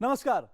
नमस्कार।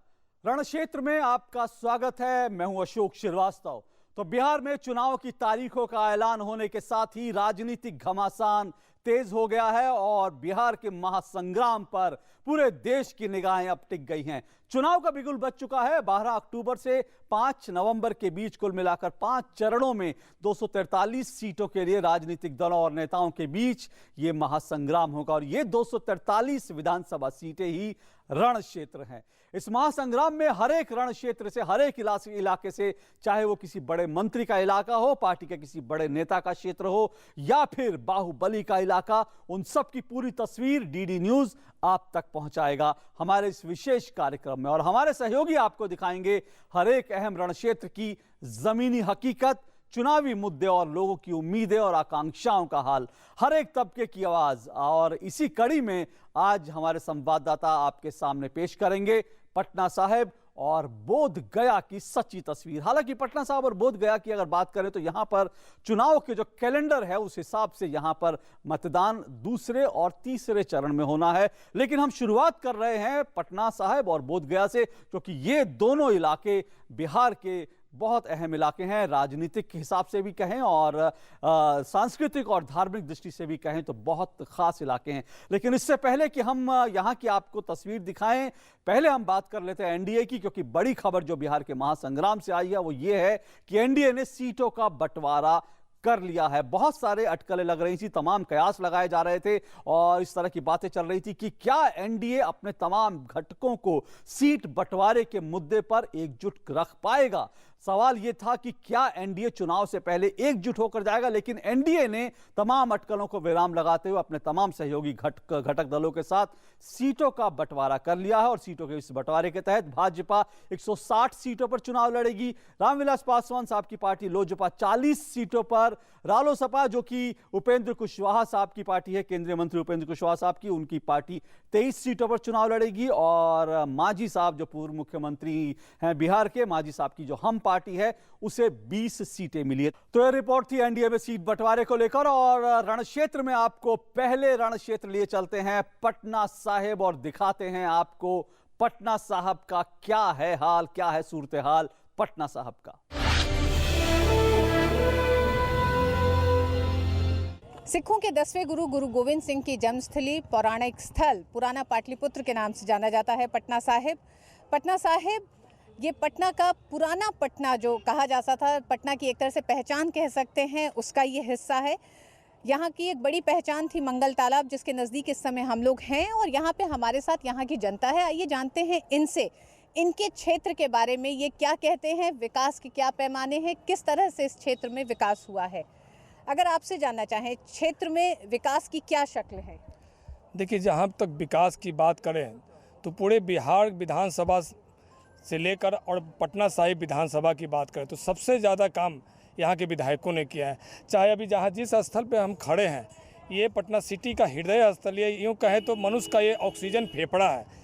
रण क्षेत्र में आपका स्वागत है। मैं हूं अशोक श्रीवास्तव। तो बिहार में चुनाव की तारीखों का ऐलान होने के साथ ही राजनीतिक घमासान तेज हो गया है और बिहार के महासंग्राम पर पूरे देश की निगाहें अब टिक गई हैं। चुनाव का बिगुल बज चुका है। 12 अक्टूबर से 5 नवंबर के बीच कुल मिलाकर 5 चरणों में 243 सीटों के लिए राजनीतिक दलों और नेताओं के बीच ये महासंग्राम होगा और ये 243 विधानसभा सीटें ही रण क्षेत्र हैं। इस महासंग्राम में हर एक रण क्षेत्र से, हर एक इलाके से, चाहे वो किसी बड़े मंत्री का इलाका हो, पार्टी के किसी बड़े नेता का क्षेत्र हो या फिर बाहुबली का इलाका, उन सब की पूरी तस्वीर डीडी न्यूज आप तक पहुंचाएगा हमारे इस विशेष कार्यक्रम में। और हमारे सहयोगी आपको दिखाएंगे हर एक अहम रण क्षेत्र की जमीनी हकीकत, चुनावी मुद्दे और लोगों की उम्मीदें और आकांक्षाओं का हाल, हर एक तबके की आवाज। और इसी कड़ी में आज हमारे संवाददाता आपके सामने पेश करेंगे पटना साहिब और बोध गया की सच्ची तस्वीर। हालांकि पटना साहिब और बोध गया की अगर बात करें तो यहां पर चुनाव के जो कैलेंडर है उस हिसाब से यहां पर मतदान दूसरे और तीसरे चरण में होना है। लेकिन हम शुरुआत कर रहे हैं पटना साहिब और बोध गया से, क्योंकि ये दोनों इलाके बिहार के बहुत अहम इलाके हैं। राजनीतिक के हिसाब से भी कहें और सांस्कृतिक और धार्मिक दृष्टि से भी कहें तो बहुत खास इलाके हैं। लेकिन इससे पहले कि हम यहाँ की आपको तस्वीर दिखाएं, पहले हम बात कर लेते हैं एनडीए की, क्योंकि बड़ी खबर जो बिहार के महासंग्राम से आई है वो ये है कि एनडीए ने सीटों का बंटवारा कर लिया है। बहुत सारे अटकलें लग रही थी, तमाम कयास लगाए जा रहे थे और इस तरह की बातें चल रही थी कि क्या एनडीए अपने तमाम घटकों को सीट बंटवारे के मुद्दे पर एकजुट रख पाएगा। सवाल यह था कि क्या एनडीए चुनाव से पहले एकजुट होकर जाएगा, लेकिन एनडीए ने तमाम अटकलों को विराम लगाते हुए अपने तमाम सहयोगी घटक दलों के साथ सीटों का बंटवारा कर लिया है। और सीटों के इस बंटवारे के तहत भाजपा 160 सीटों पर चुनाव लड़ेगी, रामविलास पासवान साहब की पार्टी लोजपा 40 सीटों पर, रालोसपा जो कि उपेंद्र कुशवाहा साहब की पार्टी है, केंद्रीय मंत्री उपेंद्र कुशवाहा साहब की, उनकी पार्टी 23 सीटों पर चुनाव लड़ेगी। और मांझी साहब जो पूर्व मुख्यमंत्री हैं बिहार के, मांझी साहब की जो हम पार्टी है उसे 20 सीटें मिली है। तो यह रिपोर्ट थी एनडीए में सीट बंटवारे को लेकर। और रण क्षेत्र में आपको पहले रण क्षेत्र लिए चलते हैं पटना साहिब और दिखाते हैं आपको पटना साहिब का क्या है हाल, क्या है सूरत हाल पटना साहिब का। सिखों के 10वें गुरु गुरु गोविंद सिंह की जन्मस्थली, पौराणिक स्थल पुराना पाटलिपुत्र के नाम से जाना जाता है पटना साहिब। पटना साहिब ये पटना का पुराना पटना जो कहा जाता था, पटना की एक तरह से पहचान कह सकते हैं, उसका ये हिस्सा है। यहाँ की एक बड़ी पहचान थी मंगल तालाब, जिसके नज़दीक इस समय हम लोग हैं और यहाँ पे हमारे साथ यहाँ की जनता है। आइए जानते हैं इनसे इनके क्षेत्र के बारे में, ये क्या कहते हैं, विकास के क्या पैमाने हैं, किस तरह से इस क्षेत्र में विकास हुआ है। अगर आपसे जानना चाहें क्षेत्र में विकास की क्या शक्ल है? देखिए, जहाँ तक विकास की बात करें तो पूरे बिहार विधानसभा से लेकर और पटना साहिब विधानसभा की बात करें तो सबसे ज़्यादा काम यहाँ के विधायकों ने किया है। चाहे अभी जहाँ जिस स्थल पे हम खड़े हैं, ये पटना सिटी का हृदय स्थल, ये यूँ कहें तो मनुष्य का ये ऑक्सीजन फेफड़ा है।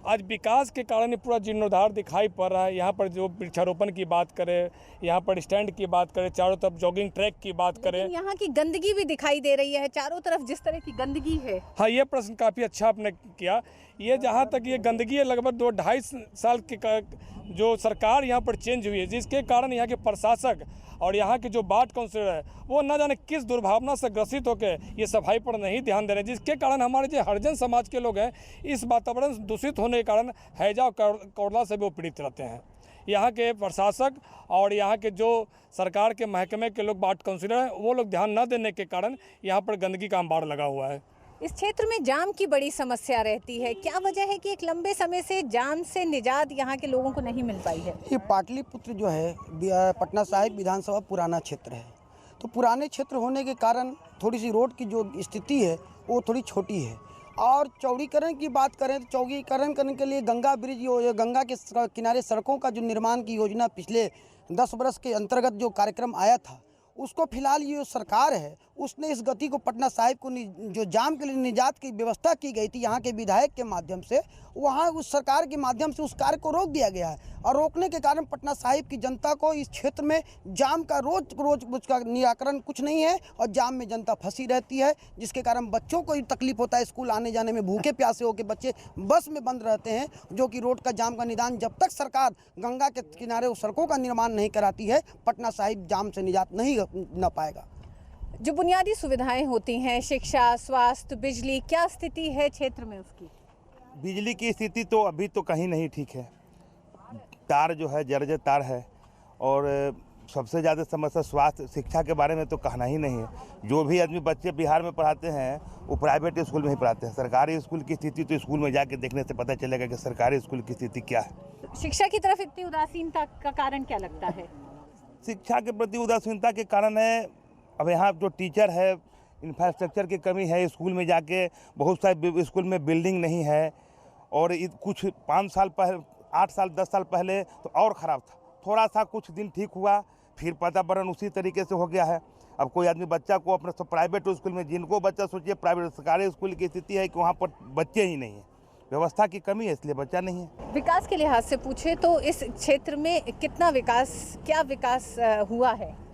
आज विकास के कारण पूरा जीर्णोद्धार दिखाई पड़ रहा है। यहाँ पर जो वृक्षारोपण की बात करें, यहाँ पर स्टैंड की बात करें, चारों तरफ जॉगिंग ट्रैक की बात करें, यहाँ की गंदगी भी दिखाई दे रही है चारों तरफ, जिस तरह की गंदगी है। हाँ, ये प्रश्न काफ़ी अच्छा आपने किया। ये जहाँ तक ये गंदगी है, लगभग 2-2.5 साल के जो सरकार यहाँ पर चेंज हुई है, जिसके कारण यहाँ के प्रशासक और यहाँ के जो वार्ड काउंसिलर है वो न जाने किस दुर्भावना से ग्रसित होकर ये सफाई पर नहीं ध्यान दे रहे हैं, जिसके कारण हमारे जो हरिजन समाज के लोग हैं इस वातावरण दूषित होने के कारण हैजा और कोरोना से भी वो पीड़ित रहते हैं। यहाँ के प्रशासक और यहाँ के जो सरकार के महकमे के लोग, वार्ड काउंसिलर हैं, वो लोग ध्यान न देने के कारण यहाँ पर गंदगी का अंबार लगा हुआ है। इस क्षेत्र में जाम की बड़ी समस्या रहती है, क्या वजह है कि एक लंबे समय से जाम से निजात यहाँ के लोगों को नहीं मिल पाई है? ये पाटलिपुत्र जो है पटना साहिब विधानसभा पुराना क्षेत्र है, तो पुराने क्षेत्र होने के कारण थोड़ी सी रोड की जो स्थिति है वो थोड़ी छोटी है। और चौड़ीकरण की बात करें तो चौड़ीकरण करने के लिए गंगा ब्रिज, गंगा के किनारे सड़कों का जो निर्माण की योजना पिछले 10 वर्ष के अंतर्गत जो कार्यक्रम आया था, उसको फिलहाल ये सरकार है उसने इस गति को पटना साहिब को जो जाम के लिए निजात की व्यवस्था की गई थी यहाँ के विधायक के माध्यम से, वहाँ उस सरकार के माध्यम से उस कार्य को रोक दिया गया है। और रोकने के कारण पटना साहिब की जनता को इस क्षेत्र में जाम का रोज उसका निराकरण कुछ नहीं है और जाम में जनता फंसी रहती है, जिसके कारण बच्चों को तकलीफ होता है। स्कूल आने जाने में भूखे प्यासे होकर बच्चे बस में बंद रहते हैं, जो कि रोड का जाम का निदान जब तक सरकार गंगा के किनारे उस सड़कों का निर्माण नहीं कराती है, पटना साहिब जाम से निजात नहीं न पाएगा। जो बुनियादी सुविधाएं होती हैं, शिक्षा, स्वास्थ्य, बिजली, क्या स्थिति है क्षेत्र में उसकी? बिजली की स्थिति तो अभी तो कहीं नहीं ठीक है। तार जो है जर्जर तार है, और सबसे ज़्यादा समस्या स्वास्थ्य शिक्षा के बारे में तो कहना ही नहीं है। जो भी आदमी बच्चे बिहार में पढ़ाते हैं वो प्राइवेट स्कूल में ही पढ़ाते हैं। सरकारी स्कूल की स्थिति तो स्कूल में जाके देखने से पता चलेगा कि सरकारी स्कूल की स्थिति क्या है। शिक्षा की तरफ इतनी उदासीनता का कारण क्या लगता है? शिक्षा के प्रति उदासीनता के कारण है, अब यहाँ जो टीचर है, इंफ्रास्ट्रक्चर की कमी है। स्कूल में जाके बहुत सारे स्कूल में बिल्डिंग नहीं है, और कुछ 5 साल पहले, 8 साल 10 साल पहले तो और ख़राब था। थोड़ा सा कुछ दिन ठीक हुआ, फिर वातावरण उसी तरीके से हो गया है। अब कोई आदमी बच्चा को अपने प्राइवेट स्कूल में, जिनको बच्चा सोचिए प्राइवेट सरकारी स्कूल की स्थिति है कि वहाँ पर बच्चे ही नहीं हैं, व्यवस्था की कमी है, इसलिए बच्चा नहीं है। विकास के लिहाज से पूछे तो इस क्षेत्र में कितना विकास, क्या विकास हुआ है?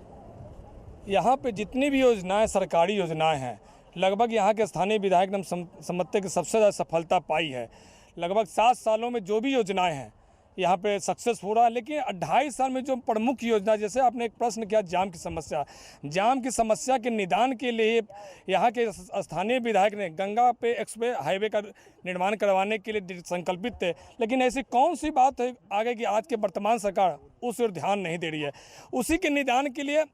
यहाँ पे जितनी भी योजनाएं, सरकारी योजनाएं हैं, लगभग यहाँ के स्थानीय विधायक ने समझते कि सबसे ज़्यादा सफलता पाई है। लगभग 7 सालों में जो भी योजनाएं हैं यहाँ पे सक्सेस हो रहा है। लेकिन 2.5 साल में जो प्रमुख योजना, जैसे आपने एक प्रश्न किया जाम की समस्या के निदान के लिए यहाँ के स्थानीय विधायक ने गंगा पे एक्सप्रेस हाईवे का निर्माण करवाने के लिए संकल्पित थे। लेकिन ऐसी कौन सी बात है आगे कि आज के वर्तमान सरकार उस ओर ध्यान नहीं दे रही है। उसी के निदान के लिए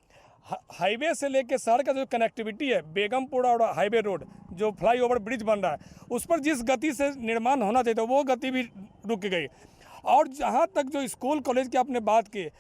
हाईवे से लेकर शहर का जो कनेक्टिविटी है, बेगमपुर और हाईवे रोड जो फ्लाईओवर ब्रिज बन रहा है, उस पर जिस गति से निर्माण होना चाहिए वो गति भी रुक गई। और जहाँ तक जो स्कूल कॉलेज की आपने बात की,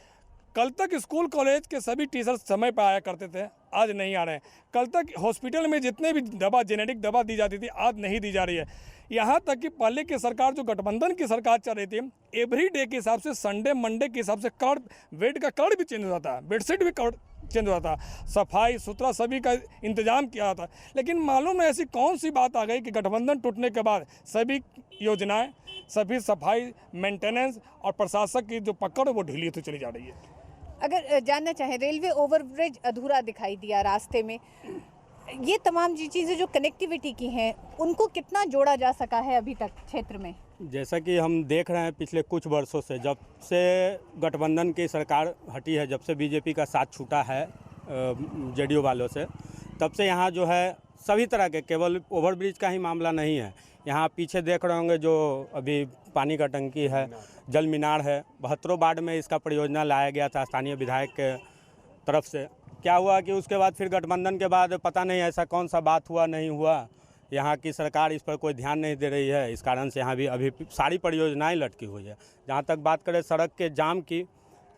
कल तक स्कूल कॉलेज के सभी टीचर समय पर आया करते थे, आज नहीं आ रहे हैं। कल तक हॉस्पिटल में जितने भी दवा, जेनेरिक दवा दी जाती थी, आज नहीं दी जा रही है। यहाँ तक कि पहले की सरकार, जो गठबंधन की सरकार चल रही थी, एवरी डे के हिसाब से, संडे मंडे के हिसाब से कार्ड, बेड का कार्ड भी चेंज होता है, बेडशीट भी कार्ड चेंज होता था, सफाई सुथरा सभी का इंतजाम किया था। लेकिन मालूम है ऐसी कौन सी बात आ गई कि गठबंधन टूटने के बाद सभी योजनाएं, सभी सफाई, मेंटेनेंस और प्रशासक की जो पकड़ वो ढीली होती चली जा रही है। अगर जानना चाहें, रेलवे ओवरब्रिज अधूरा दिखाई दिया रास्ते में, ये तमाम चीज़ें जो कनेक्टिविटी की हैं, उनको कितना जोड़ा जा सका है अभी तक क्षेत्र में? जैसा कि हम देख रहे हैं पिछले कुछ वर्षों से, जब से गठबंधन की सरकार हटी है, जब से बीजेपी का साथ छूटा है जेडीयू वालों से, तब से यहाँ जो है सभी तरह के, केवल ओवरब्रिज का ही मामला नहीं है, यहाँ पीछे देख रहे होंगे जो अभी पानी का टंकी है, जल मीनार है, 72 वार्ड में इसका परियोजना लाया गया था स्थानीय विधायक के तरफ से। क्या हुआ कि उसके बाद फिर गठबंधन के बाद पता नहीं ऐसा कौन सा बात हुआ, नहीं हुआ, यहाँ की सरकार इस पर कोई ध्यान नहीं दे रही है। इस कारण से यहाँ भी अभी सारी परियोजनाएं लटकी हुई है। जहाँ तक बात करें सड़क के जाम की,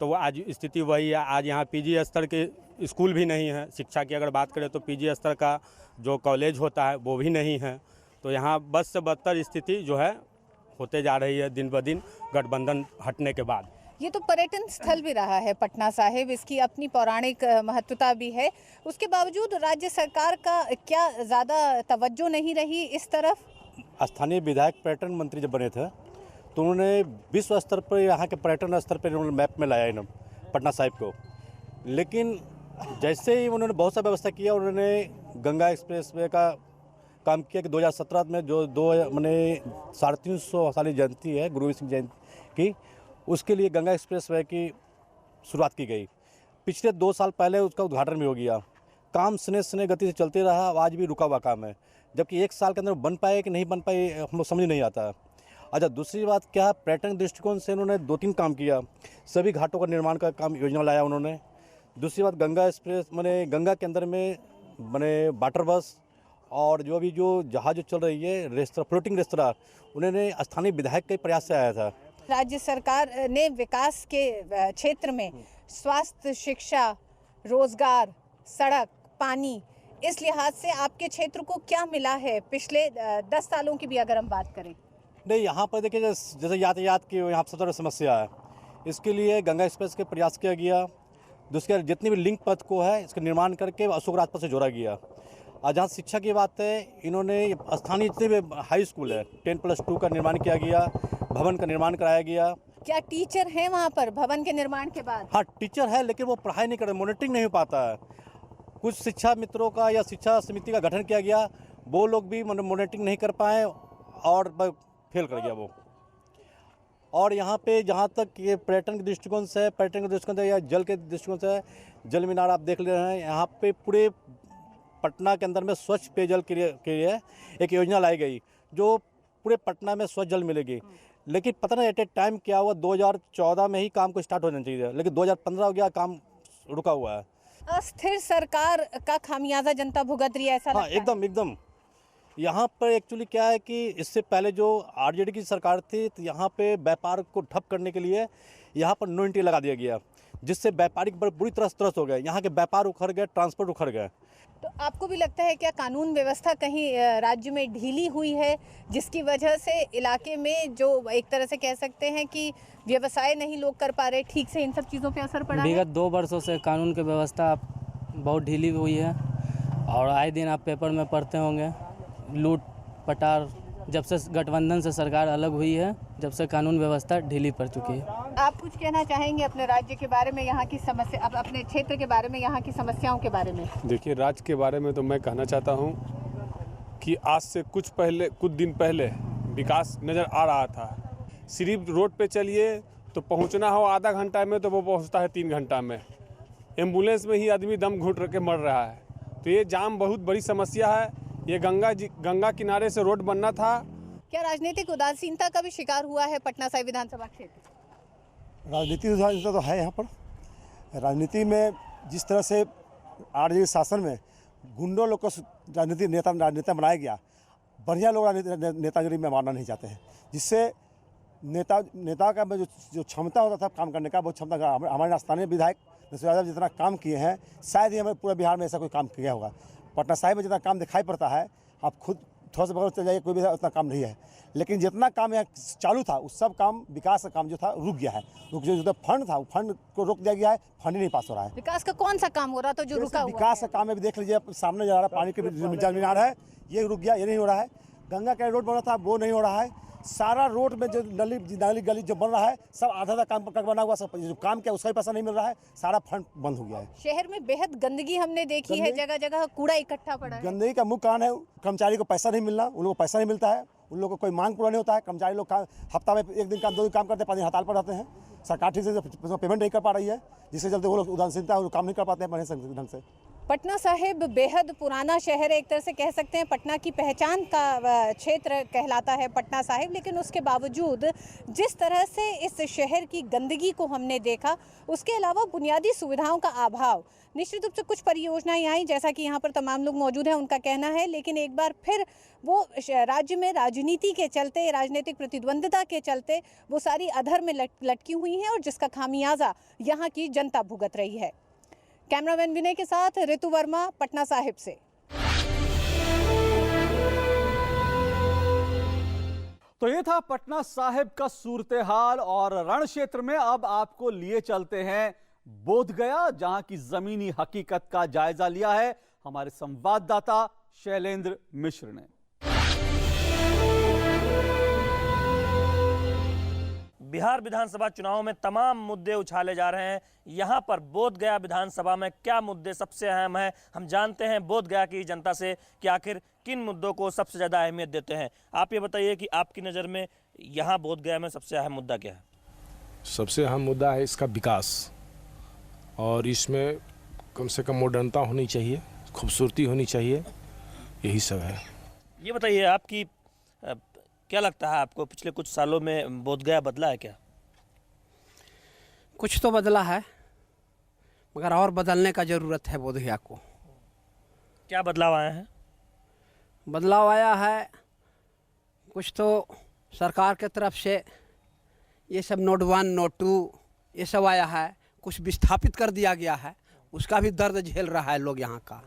तो वो आज स्थिति वही है। आज यहाँ पीजी स्तर के स्कूल भी नहीं है। शिक्षा की अगर बात करें तो पीजी स्तर का जो कॉलेज होता है वो भी नहीं है। तो यहाँ बद से बदतर स्थिति जो है होते जा रही है दिन ब दिन गठबंधन हटने के बाद। ये तो पर्यटन स्थल भी रहा है पटना साहिब, इसकी अपनी पौराणिक महत्वता भी है। उसके बावजूद राज्य सरकार का क्या ज़्यादा तवज्जो नहीं रही इस तरफ? स्थानीय विधायक पर्यटन मंत्री जब बने थे तो उन्होंने विश्व स्तर पर यहाँ के पर्यटन स्तर पर उन्होंने मैप में लाया इन्होंने पटना साहिब को। लेकिन जैसे ही उन्होंने बहुत सा व्यवस्था किया, उन्होंने गंगा एक्सप्रेसवे का काम किया कि 2017 में जो 350 साली जयंती है गुरु गोविंद सिंह जयंती की, उसके लिए गंगा एक्सप्रेसवे की शुरुआत की गई। पिछले 2 साल पहले उसका उद्घाटन भी हो गया। काम स्ने गति से चलते रहा, आज भी रुका हुआ काम है। जबकि 1 साल के अंदर बन पाए कि नहीं बन पाए हम लोग समझ नहीं आता। अच्छा, दूसरी बात क्या है, पर्यटन दृष्टिकोण से उन्होंने 2-3 काम किया। सभी घाटों का निर्माण का काम योजना लाया उन्होंने। दूसरी बात, गंगा एक्सप्रेस मैंने गंगा के अंदर में मैंने वाटर बस और जो अभी जो जहाज चल रही है रेस्तरां, फ्लोटिंग रेस्तरां, उन्होंने स्थानीय विधायक के प्रयास से आया था। राज्य सरकार ने विकास के क्षेत्र में स्वास्थ्य, शिक्षा, रोजगार, सड़क, पानी, इस लिहाज से आपके क्षेत्र को क्या मिला है पिछले 10 सालों की भी अगर हम बात करें? नहीं, यहाँ पर देखिए जैसे यातायात की यहाँ सबसे बड़ी समस्या है। इसके लिए गंगा एक्सप्रेस के प्रयास किया गया। दूसरे जितने भी लिंक पथ को है इसका निर्माण करके अशोक राजपथ से जोड़ा गया। और जहाँ शिक्षा की बात है, इन्होंने स्थानीय जितने भी हाई स्कूल है 10+2 का निर्माण किया गया, भवन का निर्माण कराया गया। क्या टीचर हैं वहाँ पर भवन के निर्माण के बाद? हाँ, टीचर है, लेकिन वो पढ़ाई नहीं कर रहे, मॉनिटरिंग नहीं हो पाता है। कुछ शिक्षा मित्रों का या शिक्षा समिति का गठन किया गया, वो लोग भी मॉनिटरिंग नहीं कर पाए और फेल कर गया वो। और यहाँ पे जहाँ तक ये पर्यटन के दृष्टिकोण से या जल के दृष्टिकोण से, जल मीनार आप देख ले रहे हैं, यहाँ पे पूरे पटना के अंदर में स्वच्छ पेयजल के लिए एक योजना लाई गई जो पूरे पटना में स्वच्छ जल मिलेगी। लेकिन पता नहीं एट ए टाइम क्या हुआ, 2014 में ही काम को स्टार्ट होना चाहिए, लेकिन 2015 हो गया, काम रुका हुआ है। अस्थिर सरकार का खामियाजा जनता भुगत रही है, ऐसा हाँ, लगता है? एकदम। यहाँ पर एक्चुअली क्या है कि इससे पहले जो आरजेडी की सरकार थी, तो यहाँ पे व्यापार को ठप करने के लिए यहाँ पर नो एंट्री लगा दिया गया, जिससे व्यापारिक बड़ी बुरी तरह त्रस्त हो गए। यहाँ के व्यापार उखड़ गए, ट्रांसपोर्ट उखड़ गए। तो आपको भी लगता है क्या कानून व्यवस्था कहीं राज्य में ढीली हुई है, जिसकी वजह से इलाके में जो एक तरह से कह सकते हैं कि व्यवसाय नहीं लोग कर पा रहे, ठीक से इन सब चीज़ों पे असर पड़ा है? विगत 2 वर्षों से कानून की व्यवस्था बहुत ढीली हुई है और आए दिन आप पेपर में पढ़ते होंगे, लूट पटार, जब से गठबंधन से सरकार अलग हुई है, जब से कानून व्यवस्था ढीली पड़ चुकी है। आप कुछ कहना चाहेंगे अपने राज्य के बारे में, यहाँ की समस्या, अपने क्षेत्र के बारे में, यहाँ की समस्याओं के बारे में? देखिए, राज्य के बारे में तो मैं कहना चाहता हूँ कि आज से कुछ दिन पहले विकास नज़र आ रहा था। सिर्फ रोड पे चलिए तो पहुँचना हो आधा घंटा में, तो वो पहुँचता है 3 घंटा में। एम्बुलेंस में ही आदमी दम घुट के मर रहा है। तो ये जाम बहुत बड़ी समस्या है। ये गंगा किनारे से रोड बनना था। क्या राजनीतिक उदासीनता का भी शिकार हुआ है पटना साहिब विधानसभा क्षेत्र? राजनीतिक उदासीनता तो है यहाँ पर। राजनीति में जिस तरह से आरजेडी शासन में गुंडों लोग को राजनीतिक नेता बनाया गया, बढ़िया लोग नेतागिरी में मानना नहीं चाहते हैं, जिससे नेता का जो क्षमता होता था काम करने का, वो क्षमता हमारे स्थानीय विधायक नरसिंह यादव जितना काम किए हैं, शायद ही हमें पूरे बिहार में ऐसा कोई काम किया होगा। पटना साहिब में जितना काम दिखाई पड़ता है, आप खुद थोड़ा सा बगल चल जाइए, कोई भी उतना काम नहीं है। लेकिन जितना काम यहाँ चालू था, उस सब काम, विकास का काम जो था रुक गया है। जो फंड था, वो फंड को रोक दिया गया है, फंड ही नहीं पास हो रहा है। विकास का कौन सा काम हो रहा था जो रुका हुआ है? विकास का काम है, देख लीजिए सामने जा रहा है, पानी के जल मीनार है, ये रुक गया, ये नहीं हो रहा है। गंगा का रोड बना था, वो नहीं हो रहा है। सारा रोड में जो नाली गली जो बन रहा है, सब आधा काम बना हुआ, सब जो काम किया उसका भी पैसा नहीं मिल रहा है, सारा फंड बंद हो गया है। शहर में बेहद गंदगी हमने देखी है, जगह जगह कूड़ा इकट्ठा पड़ा है। गंदगी का मुख्य कारण है कर्मचारी को पैसा नहीं मिलना। उन लोगों को पैसा नहीं मिलता है, उन लोगों को कोई मांग पूरा नहीं होता है। कर्मचारी लोग हफ्ता में 1 दिन काम 2 दिन काम करते हैं, 5 दिन हड़ताल पर रहते हैं। सरकार ठीक से पेमेंट नहीं कर पा रही है, जिसके चलते वो लोग उदासीनता है, काम नहीं कर पाते हैं बढ़िया ढंग से। पटना साहिब बेहद पुराना शहर है, एक तरह से कह सकते हैं पटना की पहचान का क्षेत्र कहलाता है पटना साहिब। लेकिन उसके बावजूद जिस तरह से इस शहर की गंदगी को हमने देखा, उसके अलावा बुनियादी सुविधाओं का अभाव, निश्चित रूप से कुछ परियोजनाएं आई, जैसा कि यहाँ पर तमाम लोग मौजूद हैं, उनका कहना है। लेकिन एक बार फिर वो राज्य में राजनीति के चलते, राजनीतिक प्रतिद्वंद्विता के चलते वो सारी अधर में लटकी हुई हैं, और जिसका खामियाजा यहाँ की जनता भुगत रही है। कैमरामैन विनय के साथ ऋतु वर्मा, पटना साहिब से। तो ये था पटना साहिब का सूरत हाल। और रण क्षेत्र में अब आपको लिए चलते हैं बोधगया, जहां की जमीनी हकीकत का जायजा लिया है हमारे संवाददाता शैलेंद्र मिश्र ने। बिहार विधानसभा चुनाव में तमाम मुद्दे उछाले जा रहे हैं। यहाँ पर बोधगया विधानसभा में क्या मुद्दे सबसे अहम है, हम जानते हैं बोधगया की जनता से कि आखिर किन मुद्दों को सबसे ज़्यादा अहमियत देते हैं। आप ये बताइए कि आपकी नज़र में यहाँ बोधगया में सबसे अहम मुद्दा क्या है? सबसे अहम मुद्दा है इसका विकास, और इसमें कम से कम मॉडर्नता होनी चाहिए, खूबसूरती होनी चाहिए, यही सब है। ये बताइए, आपकी क्या लगता है, आपको पिछले कुछ सालों में बोधगया बदला है क्या? कुछ तो बदला है, मगर और बदलने का ज़रूरत है बोधगया को। क्या बदलाव आए हैं? बदलाव आया है कुछ तो सरकार के तरफ से, ये सब नोट 1 नोट 2 ये सब आया है, कुछ विस्थापित कर दिया गया है, उसका भी दर्द झेल रहा है लोग। यहाँ का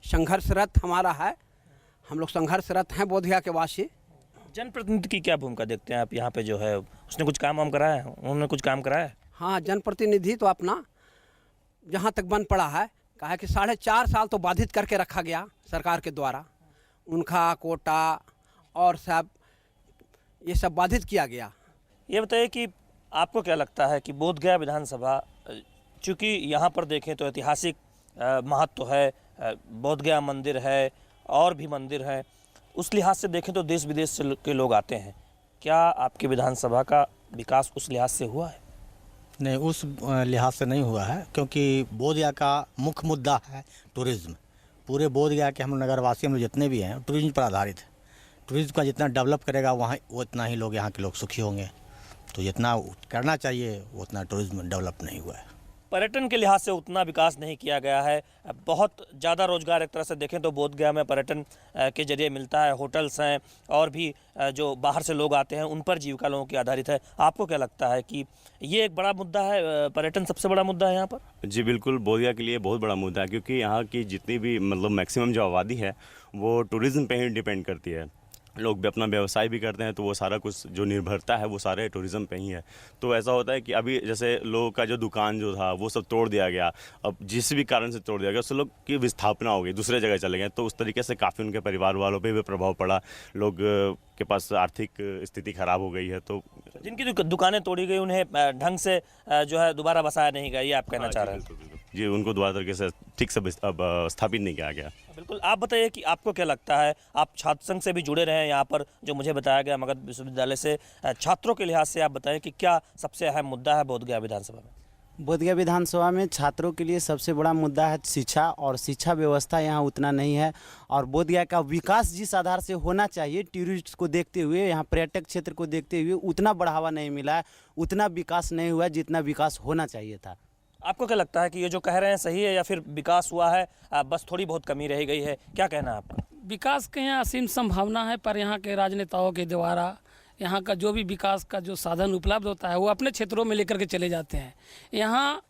संघर्षरत हमारा है, हम लोग संघर्षरत हैं बोधगया के वासी। जनप्रतिनिधि की क्या भूमिका देखते हैं आप यहाँ पे? जो है उसने कुछ काम वाम कराया है? उन्होंने कुछ काम कराया है? हाँ, जनप्रतिनिधि तो अपना जहाँ तक बन पड़ा है कहा कि 4.5 साल तो बाधित करके रखा गया सरकार के द्वारा, उनका कोटा और सब ये सब बाधित किया गया। ये बताइए कि आपको क्या लगता है कि बोधगया विधानसभा, चूँकि यहाँ पर देखें तो ऐतिहासिक महत्व है, बोधगया मंदिर है और भी मंदिर हैं, उस लिहाज से देखें तो देश विदेश से के लोग आते हैं, क्या आपकी विधानसभा का विकास उस लिहाज से हुआ है? नहीं, उस लिहाज से नहीं हुआ है, क्योंकि बोधगया का मुख्य मुद्दा है टूरिज़्म। पूरे बोधगया के हम नगरवासी, हम लोग जितने भी हैं, टूरिज़्म पर आधारित है। टूरिज़्म का जितना डेवलप करेगा वहाँ उतना ही लोग, यहाँ के लोग सुखी होंगे। तो जितना करना चाहिए उतना टूरिज़्म डेवलप नहीं हुआ है। पर्यटन के लिहाज से उतना विकास नहीं किया गया है। बहुत ज़्यादा रोजगार एक तरह से देखें तो बोधगया में पर्यटन के जरिए मिलता है, होटल्स हैं और भी जो बाहर से लोग आते हैं उन पर जीविका लोगों की आधारित है। आपको क्या लगता है कि ये एक बड़ा मुद्दा है, पर्यटन सबसे बड़ा मुद्दा है यहाँ पर? जी बिल्कुल, बोधगया के लिए बहुत बड़ा मुद्दा है, क्योंकि यहाँ की जितनी भी मतलब मैक्सिमम जो आबादी है वो टूरिज़्म पे ही डिपेंड करती है। लोग भी अपना व्यवसाय भी करते हैं, तो वो सारा कुछ जो निर्भरता है वो सारे टूरिज़्म पे ही है। तो ऐसा होता है कि अभी जैसे लोगों का जो दुकान जो था वो सब तोड़ दिया गया, अब जिस भी कारण से तोड़ दिया गया, उससे लोग की विस्थापना हो गई, दूसरे जगह चले गए, तो उस तरीके से काफ़ी उनके परिवार वालों पे भी प्रभाव पड़ा। लोग के पास आर्थिक स्थिति खराब हो गई है। तो जिनकी दुकानें तोड़ी गई उन्हें ढंग से जो है दोबारा बसाया नहीं गया, ये आप कहना चाह रहे हैं? जी, उनको दोबारा तरीके से ठीक से अब स्थापित नहीं किया गया। बिल्कुल। आप बताइए कि आपको क्या लगता है, आप छात्र संघ से भी जुड़े रहे हैं यहाँ पर, जो मुझे बताया गया मगध विश्वविद्यालय से, छात्रों के लिहाज से आप बताएं कि क्या सबसे अहम मुद्दा है बोधगया विधानसभा में? बोधगया विधानसभा में छात्रों के लिए सबसे बड़ा मुद्दा है शिक्षा, और शिक्षा व्यवस्था यहाँ उतना नहीं है। और बोधगया का विकास जिस आधार से होना चाहिए, टूरिस्ट को देखते हुए, यहाँ पर्यटक क्षेत्र को देखते हुए उतना बढ़ावा नहीं मिला है, उतना विकास नहीं हुआ जितना विकास होना चाहिए था। आपको क्या लगता है कि ये जो कह रहे हैं सही है, या फिर विकास हुआ है, बस थोड़ी बहुत कमी रह गई है? क्या कहना है आपका? विकास के यहाँ असीम संभावना है, पर यहाँ के राजनेताओं के द्वारा यहाँ का जो भी विकास का जो साधन उपलब्ध होता है वो अपने क्षेत्रों में लेकर के चले जाते हैं। यहाँ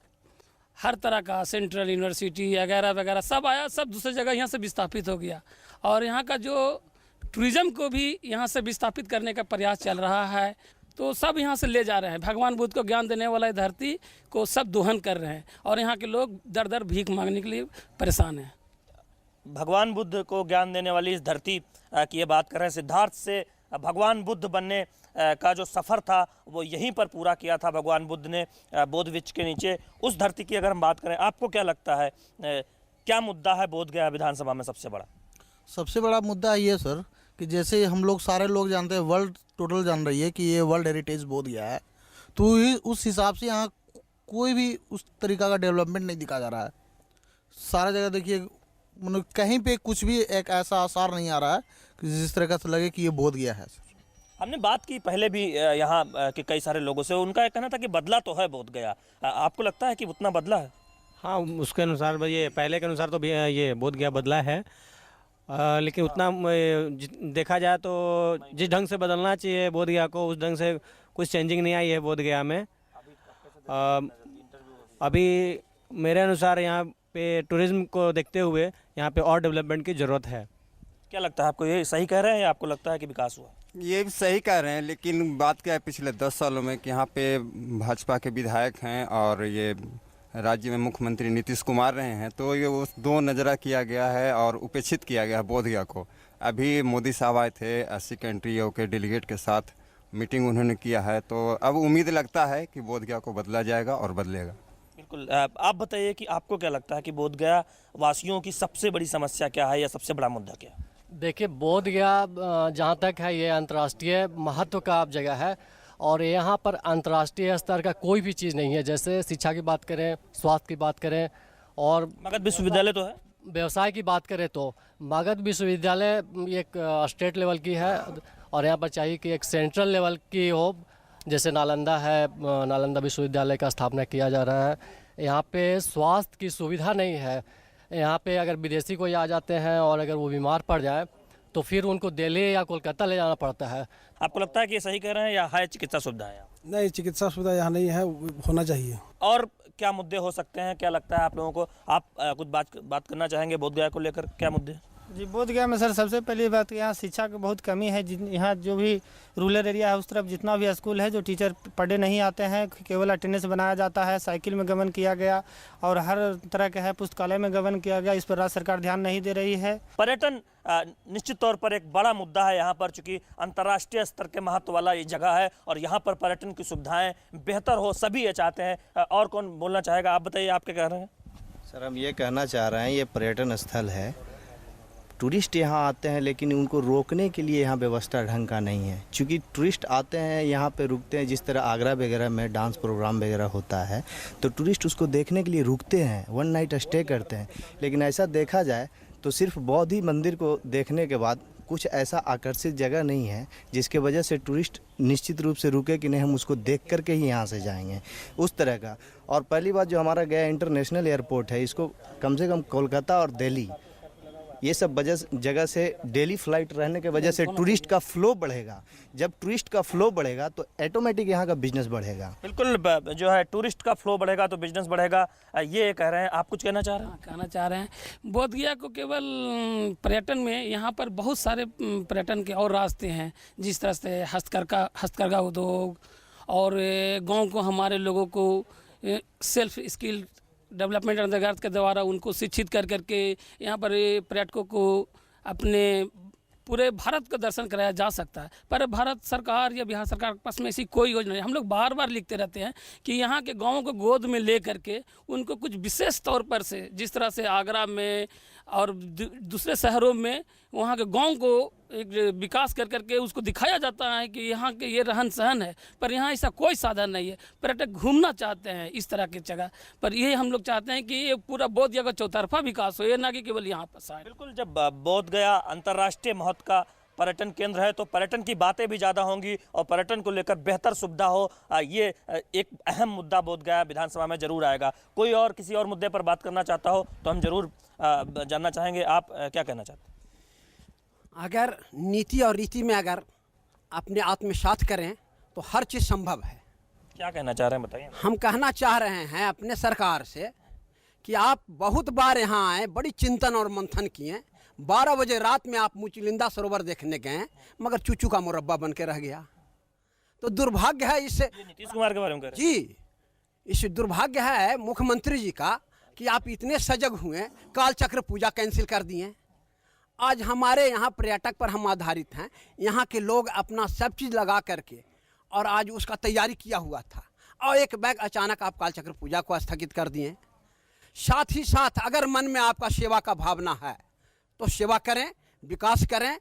हर तरह का सेंट्रल यूनिवर्सिटी वगैरह वगैरह सब आया, सब दूसरी जगह यहाँ से विस्थापित हो गया, और यहाँ का जो टूरिज़्म को भी यहाँ से विस्थापित करने का प्रयास चल रहा है, तो सब यहाँ से ले जा रहे हैं। भगवान बुद्ध को ज्ञान देने वाला धरती को सब दोहन कर रहे हैं, और यहाँ के लोग दर दर भीख मांगने के लिए परेशान हैं। भगवान बुद्ध को ज्ञान देने वाली इस धरती की ये बात कर रहे हैं। सिद्धार्थ से भगवान बुद्ध बनने का जो सफ़र था वो यहीं पर पूरा किया था भगवान बुद्ध ने, बोध वृक्ष के नीचे। उस धरती की अगर हम बात करें, आपको क्या लगता है क्या मुद्दा है बोधगया विधानसभा में सबसे बड़ा? सबसे बड़ा मुद्दा ये सर कि जैसे हम लोग सारे लोग जानते हैं, वर्ल्ड टोटल जान रही है कि ये वर्ल्ड हेरिटेज बोधगया है, तो उस हिसाब से यहाँ कोई भी उस तरीका का डेवलपमेंट नहीं दिखा जा रहा है। सारा जगह देखिए, मतलब कहीं पे कुछ भी एक ऐसा आसार नहीं आ रहा है कि जिस तरह से लगे कि ये बोधगया है। हमने बात की पहले भी यहाँ के कई सारे लोगों से, उनका कहना था कि बदला तो है बोधगया। आपको लगता है कि उतना बदला है? हाँ, उसके अनुसार ये पहले के अनुसार तो भी ये बोधगया बदला है, लेकिन उतना देखा जाए तो जिस ढंग से बदलना चाहिए बोधगया को, उस ढंग से कुछ चेंजिंग नहीं आई है बोधगया में। अभी मेरे अनुसार यहाँ पे टूरिज़्म को देखते हुए यहाँ पे और डेवलपमेंट की ज़रूरत है। क्या लगता है आपको, ये सही कह रहे हैं या आपको लगता है कि विकास हुआ? ये भी सही कह रहे हैं, लेकिन बात क्या है, पिछले 10 सालों में कि यहाँ पे भाजपा के विधायक हैं और ये राज्य में मुख्यमंत्री नीतीश कुमार रहे हैं, तो ये वो दो नज़रा किया गया है और उपेक्षित किया गया है बोधगया को। अभी मोदी साहब आए थे 80 कंट्रियों के डेलीगेट के साथ, मीटिंग उन्होंने किया है, तो अब उम्मीद लगता है कि बोधगया को बदला जाएगा और बदलेगा। बिल्कुल। आप बताइए कि आपको क्या लगता है कि बोधगया वासियों की सबसे बड़ी समस्या क्या है या सबसे बड़ा मुद्दा क्या है? देखिए, बोधगया जहाँ तक है ये अंतर्राष्ट्रीय महत्व का जगह है, और यहाँ पर अंतर्राष्ट्रीय स्तर का कोई भी चीज़ नहीं है। जैसे शिक्षा की बात करें, स्वास्थ्य की बात करें, और मगध विश्वविद्यालय तो है, व्यवसाय की बात करें तो मगध विश्वविद्यालय एक स्टेट लेवल की है, और यहाँ पर चाहिए कि एक सेंट्रल लेवल की हो। जैसे नालंदा है, नालंदा विश्वविद्यालय का स्थापना किया जा रहा है। यहाँ पे स्वास्थ्य की सुविधा नहीं है। यहाँ पे अगर विदेशी कोई आ जाते हैं और अगर वो बीमार पड़ जाए तो फिर उनको दिल्ली या कोलकाता ले जाना पड़ता है। आपको लगता है कि ये सही कह रहे हैं या है चिकित्सा सुविधा है? नहीं, चिकित्सा सुविधा यहाँ नहीं है, होना चाहिए। और क्या मुद्दे हो सकते हैं, क्या लगता है आप लोगों को? आप कुछ बात करना चाहेंगे बोधगया को लेकर, क्या मुद्दे? जी, बोध गया में सर सबसे पहली बात यहाँ शिक्षा की बहुत कमी है। यहाँ जो भी रूरल एरिया है उस तरफ जितना भी स्कूल है जो टीचर पढ़े नहीं आते हैं, केवल अटेंडेंस बनाया जाता है। साइकिल में गबन किया गया और हर तरह के है पुस्तकालय में गबन किया गया। इस पर राज्य सरकार ध्यान नहीं दे रही है। पर्यटन निश्चित तौर पर एक बड़ा मुद्दा है यहाँ पर, चूंकि अंतर्राष्ट्रीय स्तर के महत्व वाला ये जगह है और यहाँ पर पर्यटन की सुविधाएं बेहतर हो, सभी ये चाहते हैं। और कौन बोलना चाहेगा? आप बताइए, आप क्या कह रहे हैं? सर, हम ये कहना चाह रहे हैं, ये पर्यटन स्थल है, टूरिस्ट यहाँ आते हैं, लेकिन उनको रोकने के लिए यहाँ व्यवस्था ढंग का नहीं है। क्योंकि टूरिस्ट आते हैं, यहाँ पे रुकते हैं, जिस तरह आगरा वगैरह में डांस प्रोग्राम वगैरह होता है तो टूरिस्ट उसको देखने के लिए रुकते हैं, वन नाइट स्टे करते हैं। लेकिन ऐसा देखा जाए तो सिर्फ बौद्ध ही मंदिर को देखने के बाद कुछ ऐसा आकर्षित जगह नहीं है जिसके वजह से टूरिस्ट निश्चित रूप से रुके कि नहीं हम उसको देख करके ही यहाँ से जाएंगे, उस तरह का। और पहली बात, जो हमारा गया इंटरनेशनल एयरपोर्ट है, इसको कम से कम कोलकाता और दिल्ली ये सब जगह से डेली फ्लाइट रहने के वजह से टूरिस्ट का फ्लो बढ़ेगा। जब टूरिस्ट का फ्लो बढ़ेगा तो ऑटोमेटिक यहाँ का बिजनेस बढ़ेगा। बिल्कुल, जो है टूरिस्ट का फ्लो बढ़ेगा तो बिजनेस बढ़ेगा, ये कह रहे हैं। आप कुछ कहना चाह रहे हैं? कहना चाह रहे हैं, बोध गया को केवल पर्यटन में, यहाँ पर बहुत सारे पर्यटन के और रास्ते हैं। जिस तरह से हस्तकरघा उद्योग और गाँव को, हमारे लोगों को सेल्फ स्किल डेवलपमेंट अंतर्गत के द्वारा उनको शिक्षित कर करके यहाँ पर पर्यटकों को अपने पूरे भारत का दर्शन कराया जा सकता है। पर भारत सरकार या बिहार सरकार के पास में ऐसी कोई योजना नहीं। हम लोग बार बार लिखते रहते हैं कि यहाँ के गाँवों को गोद में ले करके उनको कुछ विशेष तौर पर से, जिस तरह से आगरा में और दूसरे शहरों में वहाँ के गांव को एक विकास कर करके उसको दिखाया जाता है कि यहाँ के ये रहन सहन है, पर यहाँ ऐसा कोई साधन नहीं है। पर्यटक घूमना चाहते हैं इस तरह की जगह पर, ये हम लोग चाहते हैं कि ये पूरा बोध गया का चौतरफा विकास हो, ये ना कि केवल यहाँ पर आए। बिल्कुल, जब बोध गया अंतर्राष्ट्रीय महत्व का पर्यटन केंद्र है तो पर्यटन की बातें भी ज़्यादा होंगी और पर्यटन को लेकर बेहतर सुविधा हो, ये एक अहम मुद्दा बोध गया विधानसभा में जरूर आएगा। कोई और किसी और मुद्दे पर बात करना चाहता हो तो हम जरूर जानना चाहेंगे। आप क्या कहना चाहते हैं? अगर नीति और रीति में अगर अपने आत्मसात करें तो हर चीज़ संभव है। क्या कहना चाह रहे हैं, बताइए। हम कहना चाह रहे हैं अपने सरकार से कि आप बहुत बार यहाँ आए, बड़ी चिंतन और मंथन किए, 12 बजे रात में आप मुचलिंदा सरोवर देखने गए मगर चूचू का मुरब्बा बन के रह गया। तो दुर्भाग्य है इससे, नीतीश कुमार के बारे में कह रहे हैं। जी, इस दुर्भाग्य है मुख्यमंत्री जी का कि आप इतने सजग हुए, काल चक्र पूजा कैंसिल कर दिए। आज हमारे यहाँ पर्यटक पर हम आधारित हैं, यहाँ के लोग अपना सब चीज़ लगा करके और आज उसका तैयारी किया हुआ था और एक बैग अचानक आप काल चक्र पूजा को स्थगित कर दिए। साथ ही साथ अगर मन में आपका सेवा का भावना है तो सेवा करें, विकास करें,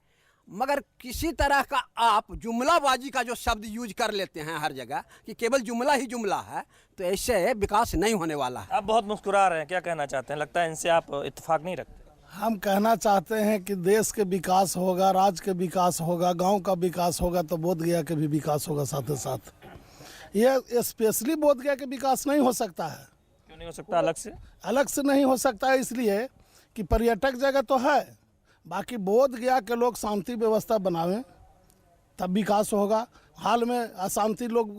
मगर किसी तरह का आप जुमलाबाजी का जो शब्द यूज कर लेते हैं हर जगह कि केवल जुमला ही जुमला है, तो ऐसे विकास नहीं होने वाला है। आप बहुत मुस्कुरा रहे हैं, क्या कहना चाहते हैं? लगता है इनसे आप इत्तेफाक नहीं रखते। हम कहना चाहते हैं कि देश के विकास होगा, राज्य के विकास होगा, गांव का विकास होगा तो बोध गया के भी विकास होगा साथ ही साथ। ये स्पेशली बोध गया के विकास नहीं हो सकता है। क्यों नहीं हो सकता? अलग से नहीं हो सकता है, इसलिए कि पर्यटक जगह तो है, बाकी बोध गया के लोग शांति व्यवस्था बनावें तब विकास होगा। हाल में अशांति लोग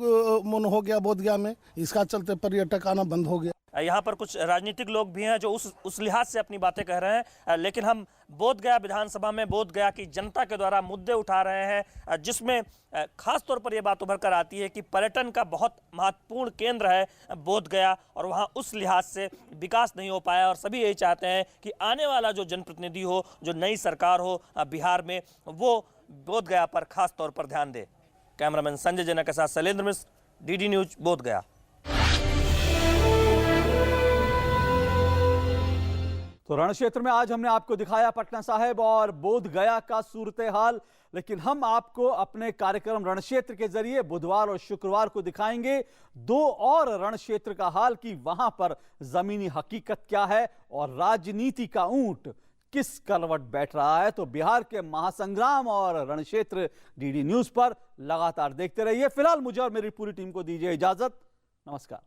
मन हो गया बोध गया में, इसका चलते पर्यटक आना बंद हो गया। यहाँ पर कुछ राजनीतिक लोग भी हैं जो उस लिहाज से अपनी बातें कह रहे हैं, लेकिन हम बोध गया विधानसभा में बोध गया की जनता के द्वारा मुद्दे उठा रहे हैं, जिसमें खास तौर पर यह बात उभर कर आती है कि पर्यटन का बहुत महत्वपूर्ण केंद्र है बोध गया और वहाँ उस लिहाज से विकास नहीं हो पाया। और सभी यही चाहते हैं कि आने वाला जो जनप्रतिनिधि हो, जो नई सरकार हो बिहार में, वो बोध गया पर खास तौर पर ध्यान दे। कैमरामैन संजय जना के साथ शैलेंद्र मिश्र, डीडी न्यूज, बोध गया। तो रण क्षेत्र में आज हमने आपको दिखाया पटना साहिब और बोध गया का सूरत हाल, लेकिन हम आपको अपने कार्यक्रम रण क्षेत्र के जरिए बुधवार और शुक्रवार को दिखाएंगे 2 और रण क्षेत्र का हाल कि वहां पर जमीनी हकीकत क्या है और राजनीति का ऊंट किस करवट बैठ रहा है। तो बिहार के महासंग्राम और रण क्षेत्र डीडी न्यूज पर लगातार देखते रहिए। फिलहाल मुझे और मेरी पूरी टीम को दीजिए इजाजत। नमस्कार।